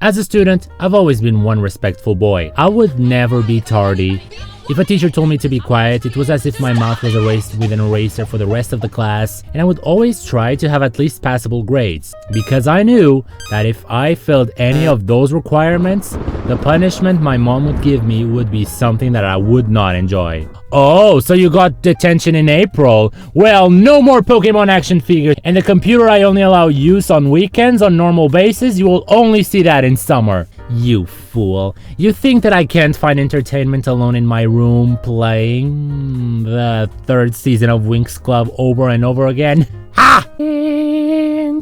As a student, I've always been one respectful boy. I would never be tardy. If a teacher told me to be quiet, it was as if my mouth was erased with an eraser for the rest of the class, and I would always try to have at least passable grades, because I knew that if I failed any of those requirements, the punishment my mom would give me would be something that I would not enjoy. Oh, so you got detention in April? Well, no more Pokemon action figures, and the computer I only allow use on weekends on normal basis, you will only see that in summer. You fool. You think that I can't find entertainment alone in my room playing the third season of Winx Club over and over again? Ha! Enchantix.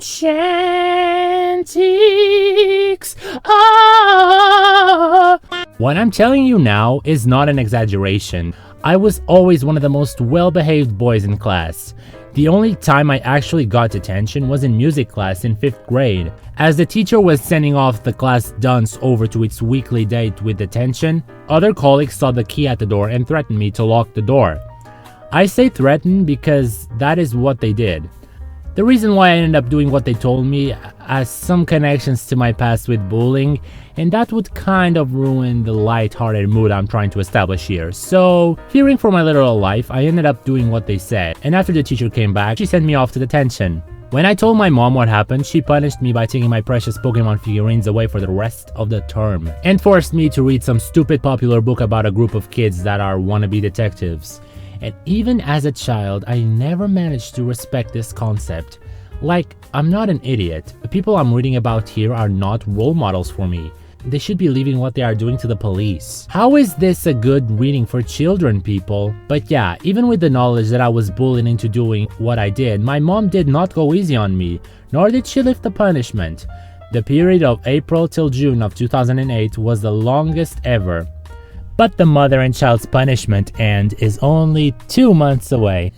Oh! What I'm telling you now is not an exaggeration. I was always one of the most well-behaved boys in class. The only time I actually got detention was in music class in 5th grade. As the teacher was sending off the class dunce over to its weekly date with detention, other colleagues saw the key at the door and threatened me to lock the door. I say threatened because that is what they did. The reason why I ended up doing what they told me has some connections to my past with bullying, and that would kind of ruin the light-hearted mood I'm trying to establish here. So, fearing for my literal life, I ended up doing what they said, and after the teacher came back, she sent me off to detention. When I told my mom what happened, she punished me by taking my precious Pokemon figurines away for the rest of the term, and forced me to read some stupid popular book about a group of kids that are wannabe detectives. And even as a child, I never managed to respect this concept. Like, I'm not an idiot. The people I'm reading about here are not role models for me. They should be leaving what they are doing to the police. How is this a good reading for children, people? But yeah, even with the knowledge that I was bullied into doing what I did, my mom did not go easy on me, nor did she lift the punishment. The period of April till June of 2008 was the longest ever. But the mother and child's punishment end is only 2 months away.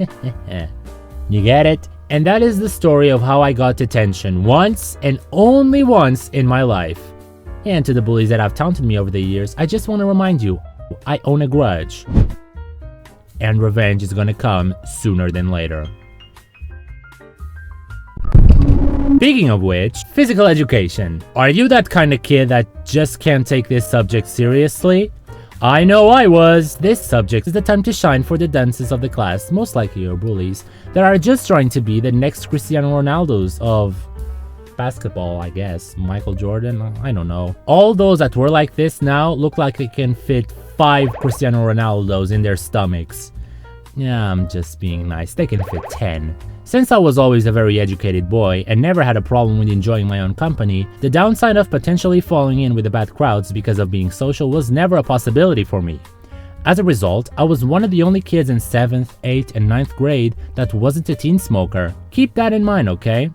You get it? And that is the story of how I got detention once and only once in my life. And to the bullies that have taunted me over the years, I just want to remind you, I own a grudge. And revenge is gonna come sooner than later. Speaking of which, physical education. Are you that kind of kid that just can't take this subject seriously? I know I was! This subject is the time to shine for the dunces of the class, most likely your bullies, that are just trying to be the next Cristiano Ronaldos of basketball, I guess. Michael Jordan? I don't know. All those that were like this now look like they can fit 5 Cristiano Ronaldos in their stomachs. Yeah, I'm just being nice. They can fit 10. Since I was always a very educated boy and never had a problem with enjoying my own company, the downside of potentially falling in with the bad crowds because of being social was never a possibility for me. As a result, I was one of the only kids in 7th, 8th, and 9th grade that wasn't a teen smoker. Keep that in mind, okay?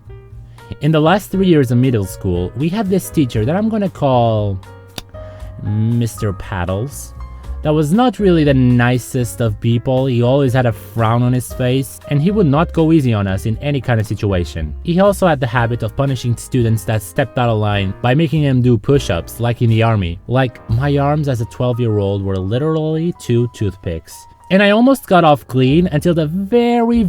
In the last 3 years of middle school, we had this teacher that I'm gonna call Mr. Paddles. That was not really the nicest of people. He always had a frown on his face, and he would not go easy on us in any kind of situation. He also had the habit of punishing students that stepped out of line by making them do push-ups, like in the army. Like, my arms as a 12-year-old were literally 2 toothpicks. And I almost got off clean until the very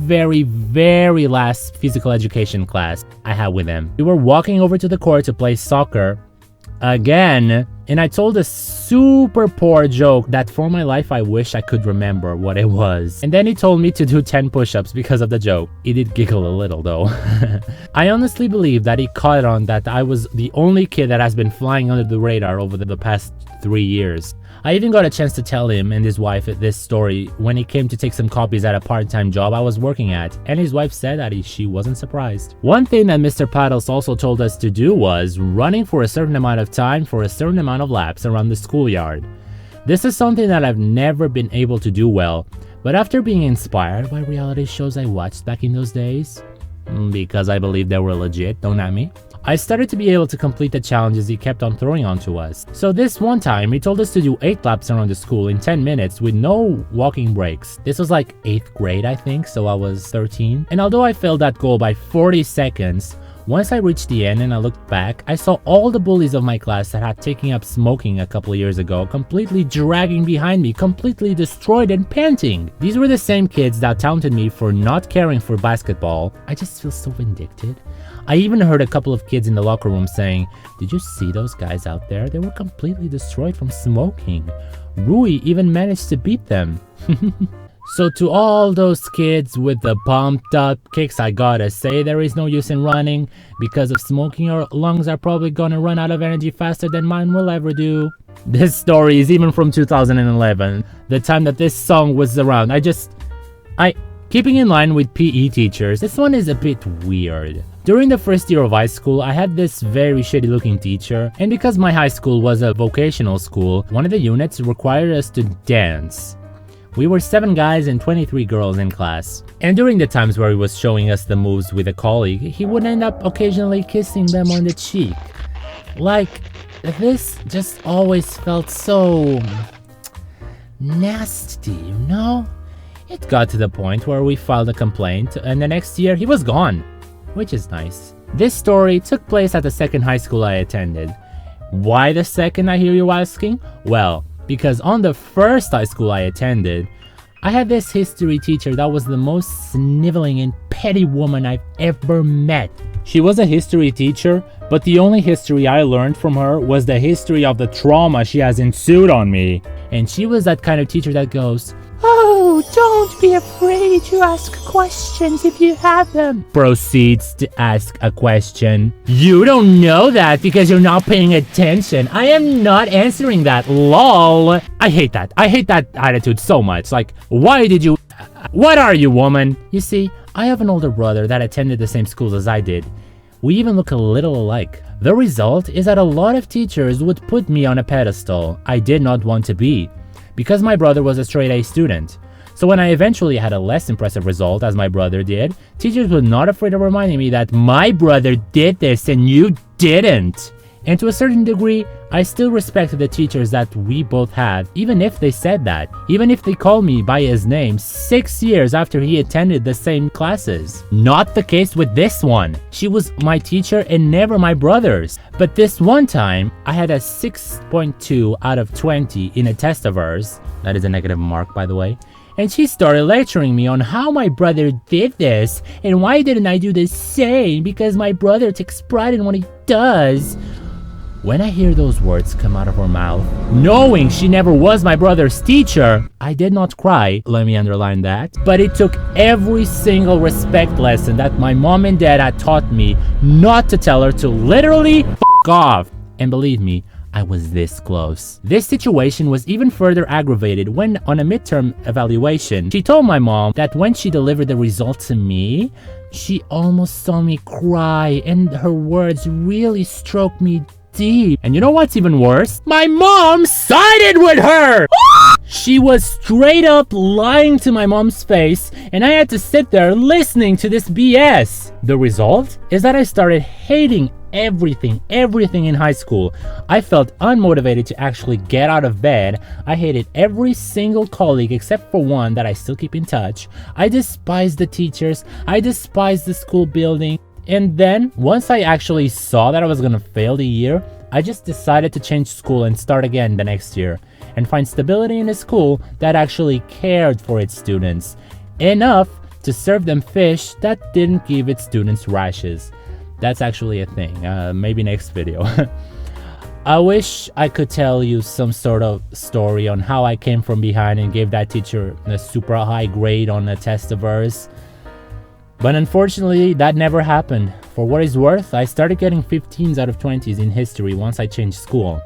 last physical education class I had with him. We were walking over to the court to play soccer again, and I told a super poor joke that for my life I wish I could remember what it was. And then he told me to do 10 push-ups because of the joke. He did giggle a little though. I honestly believe that he caught on that I was the only kid that has been flying under the radar over the past 3 years. I even got a chance to tell him and his wife this story when he came to take some copies at a part-time job I was working at, and his wife said that she wasn't surprised. One thing that Mr. Paddles also told us to do was running for a certain amount of time for a certain amount of laps around the schoolyard. This is something that I've never been able to do well, but after being inspired by reality shows I watched back in those days, because I believe they were legit, don't at me, I started to be able to complete the challenges he kept on throwing onto us. So this one time, he told us to do 8 laps around the school in 10 minutes with no walking breaks. This was like 8th grade, I think, so I was 13. And although I failed that goal by 40 seconds, once I reached the end and I looked back, I saw all the bullies of my class that had taken up smoking a couple of years ago completely dragging behind me, completely destroyed and panting. These were the same kids that taunted me for not caring for basketball. I just feel so vindicted. I even heard a couple of kids in the locker room saying, "Did you see those guys out there? They were completely destroyed from smoking. Rui even managed to beat them." So to all those kids with the pumped up kicks, I gotta say there is no use in running. Because of smoking, your lungs are probably gonna run out of energy faster than mine will ever do. This story is even from 2011, the time that this song was around. Keeping in line with PE teachers, this one is a bit weird. During the first year of high school, I had this very shitty looking teacher, and because my high school was a vocational school, one of the units required us to dance. We were 7 guys and 23 girls in class. And during the times where he was showing us the moves with a colleague, he would end up occasionally kissing them on the cheek. Like, this just always felt so nasty, you know? It got to the point where we filed a complaint, and the next year he was gone, which is nice. This story took place at the second high school I attended. Why the second, I hear you asking? Well, because on the first high school I attended, I had this history teacher that was the most sniveling and petty woman I've ever met. She was a history teacher, but the only history I learned from her was the history of the trauma she has ensued on me. And she was that kind of teacher that goes, "Oh, don't be afraid to ask questions if you have them." Proceeds to ask a question. "You don't know that because you're not paying attention. I am not answering that, lol." I hate that. I hate that attitude so much. Like, why did you... What are you, woman? You see, I have an older brother that attended the same school as I did. We even look a little alike. The result is that a lot of teachers would put me on a pedestal I did not want to be, because my brother was a straight A student. So when I eventually had a less impressive result as my brother did, teachers were not afraid of reminding me that my brother did this and you didn't. And to a certain degree, I still respected the teachers that we both had, even if they said that, even if they called me by his name 6 years after he attended the same classes. Not the case with this one. She was my teacher and never my brother's. But this one time, I had a 6.2 out of 20 in a test of hers. That is a negative mark, by the way. And she started lecturing me on how my brother did this, and why didn't I do the same, because my brother takes pride in what he does. When I hear those words come out of her mouth, knowing she never was my brother's teacher, I did not cry, let me underline that, but it took every single respect lesson that my mom and dad had taught me not to tell her to literally f*** off. And believe me, I was this close. This situation was even further aggravated when, on a midterm evaluation, she told my mom that when she delivered the result to me, she almost saw me cry, and her words really stroked me deep. And you know what's even worse? My mom sided with her! She was straight up lying to my mom's face, and I had to sit there listening to this BS. The result is that I started hating everything in high school. I felt unmotivated to actually get out of bed. I hated every single colleague except for one that I still keep in touch. I despised the teachers. I despised the school building. And then, once I actually saw that I was gonna fail the year, I just decided to change school and start again the next year, and find stability in a school that actually cared for its students, enough to serve them fish that didn't give its students rashes. That's actually a thing, maybe next video. I wish I could tell you some sort of story on how I came from behind and gave that teacher a super high grade on a test of hers. But unfortunately, that never happened. For what it's worth, I started getting 15s out of 20s in history once I changed school.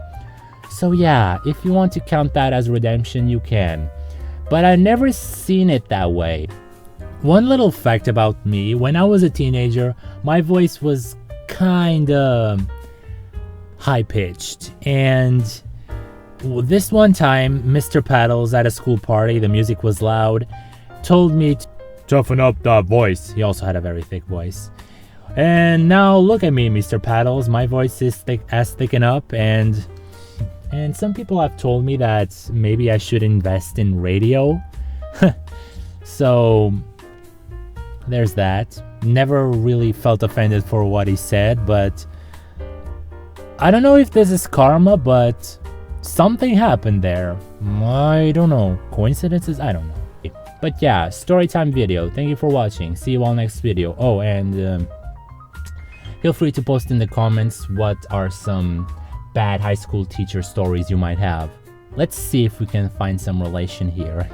So yeah, if you want to count that as redemption, you can. But I've never seen it that way. One little fact about me, when I was a teenager, my voice was kinda high-pitched. And this one time, Mr. Paddles at a school party, the music was loud, told me to toughen up that voice. He also had a very thick voice. And now look at me, Mr. Paddles. My voice is thicken up, and some people have told me that maybe I should invest in radio. So there's that. Never really felt offended for what he said, but I don't know if this is karma, but something happened there. I don't know. Coincidences? I don't know. But yeah, storytime video. Thank you for watching. See you all next video. Oh, and Feel free to post in the comments what are some bad high school teacher stories you might have. Let's see if we can find some relation here.